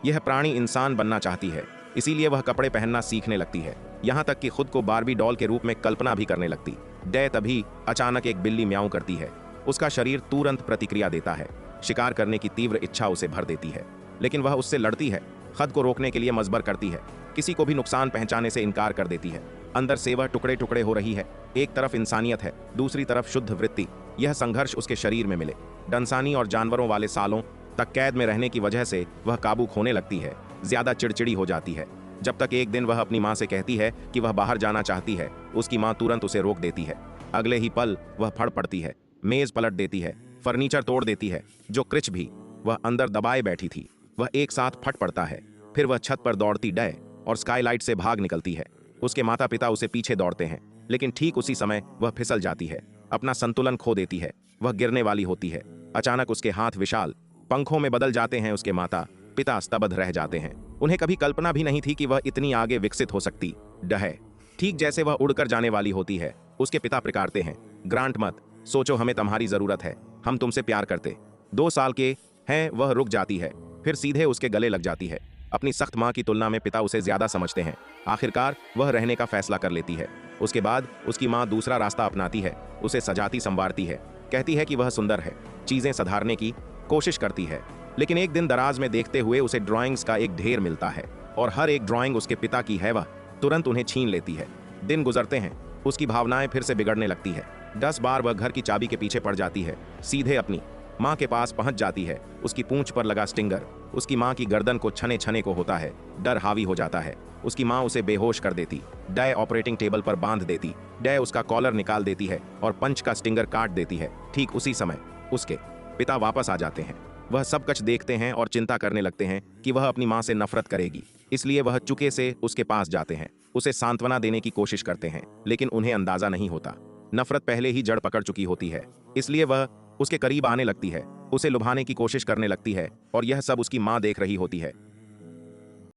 यह प्राणी इंसान बनना चाहती है, इसीलिए वह कपड़े पहनना सीखने लगती है, यहाँ तक कि खुद को बार्बी डॉल के रूप में कल्पना भी करने लगती। तभी अचानक एक बिल्ली म्याऊं करती है। उसका शरीर तुरंत प्रतिक्रिया देता है। शिकार करने की तीव्र इच्छा उसे भर देती है, लेकिन वह उससे लड़ती है, खुद को रोकने के लिए मजबर करती है, किसी को भी नुकसान पहुंचाने से इनकार कर देती है। अंदर से वह टुकड़े टुकड़े हो रही है। एक तरफ इंसानियत है, दूसरी तरफ शुद्ध वृत्ति। यह संघर्ष उसके शरीर में मिले। डंसानी और जानवरों वाले सालों तक कैद में रहने की वजह से वह काबू खोने लगती है, ज्यादा चिड़चिड़ी हो जाती है। जब तक एक दिन वह अपनी माँ से कहती है कि वह बाहर जाना चाहती है, उसकी माँ तुरंत उसे रोक देती है। अगले ही पल वह फड़ पड़ती है, मेज पलट देती है, फर्नीचर तोड़ देती है। जो क्रिच भी वह अंदर दबाए बैठी थी, वह एक साथ फट पड़ता है। फिर वह छत पर दौड़ती डय और स्काईलाइट से भाग निकलती है। उसके माता पिता उसे पीछे दौड़ते हैं, लेकिन ठीक उसी समय वह फिसल जाती है, अपना संतुलन खो देती है। वह गिरने वाली होती है। अचानक उसके हाथ विशाल पंखों में बदल जाते हैं। उसके माता पिता स्तब्ध रह जाते हैं। उन्हें कभी कल्पना भी नहीं थी कि वह इतनी आगे विकसित हो सकती है। ठीक जैसे वह उड़कर जाने वाली होती है, उसके पिता प्रकारते हैं, ग्रांट मत सोचो, हमें तुम्हारी जरूरत है, हम तुमसे प्यार करते। 2 साल के हैं। वह रुक जाती है, फिर सीधे उसके गले लग जाती है। अपनी सख्त माँ की तुलना में पिता उसे ज्यादा समझते हैं। आखिरकार वह रहने का फैसला कर लेती है। उसके बाद उसकी माँ दूसरा रास्ता अपनाती है, उसे सजाती संवारती है, कहती है कि वह सुंदर है, चीजें सुधारने की कोशिश करती है। लेकिन एक दिन दराज में देखते हुए उसे ड्राइंग्स का एक ढेर मिलता है, और हर एक ड्राइंग उसके पिता की है। वह तुरंत उन्हें छीन लेती है। दिन गुजरते हैं, उसकी भावनाएं फिर से बिगड़ने लगती है। 10 बार वह घर की चाबी के पीछे पड़ जाती है, सीधे अपनी माँ के पास पहुंच जाती है। उसकी पूंछ पर लगा स्टिंगर उसकी माँ की गर्दन को छने छने को होता है। डर हावी हो जाता है। उसकी माँ उसे बेहोश कर देती, डय ऑपरेटिंग टेबल पर बांध देती, डय उसका कॉलर निकाल देती है और पंच का स्टिंगर काट देती है। ठीक उसी समय उसके पिता वापस आ जाते हैं। वह सब कुछ देखते हैं और चिंता करने लगते हैं कि वह अपनी माँ से नफरत करेगी, इसलिए वह चुपके से उसके पास जाते हैं, उसे सांत्वना देने की कोशिश करते हैं, लेकिन उन्हें अंदाजा नहीं होता। नफरत पहले ही जड़ पकड़ चुकी होती है, इसलिए वह उसके करीब आने लगती है, उसे लुभाने की कोशिश करने लगती है, और यह सब उसकी माँ देख रही होती है।